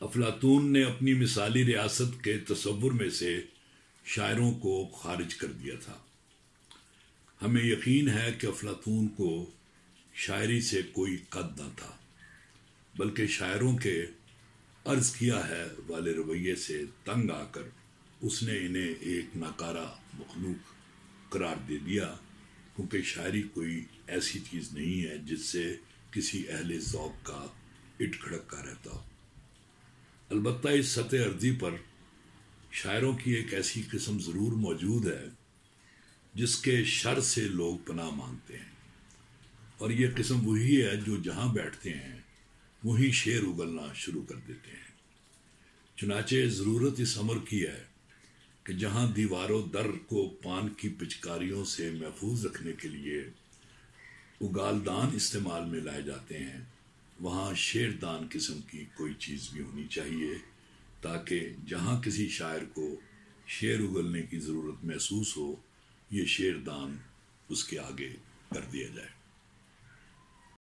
افلاطون نے اپنی مثالی ریاست کے تصور میں سے شاعروں کو خارج کر دیا تھا۔ ہمیں یقین ہے کہ افلاطون کو شاعری سے کوئی قد نہ تھا، بلکہ شاعروں کے عرض کیا ہے والے رویے سے تنگ آ کر اس نے انہیں ایک ناکارہ مخلوق قرار دے دیا، کیونکہ شاعری کوئی ایسی چیز نہیں ہے جس سے کسی اہل ذوق کا اٹ کھڑکا رہتا ہو۔ البتہ اس سطح ارضی پر شاعروں کی ایک ایسی قسم ضرور موجود ہے جس کے شر سے لوگ پناہ مانگتے ہیں، اور یہ قسم وہی ہے جو جہاں بیٹھتے ہیں وہیں شعر اگلنا شروع کر دیتے ہیں۔ چنانچہ ضرورت اس امر کی ہے کہ جہاں دیوار و در کو پان کی پچکاریوں سے محفوظ رکھنے کے لیے اگالدان استعمال میں لائے جاتے ہیں، وہاں شعر دان قسم کی کوئی چیز بھی ہونی چاہیے، تاکہ جہاں کسی شاعر کو شعر اگلنے کی ضرورت محسوس ہو، یہ شعر دان اس کے آگے کر دیا جائے۔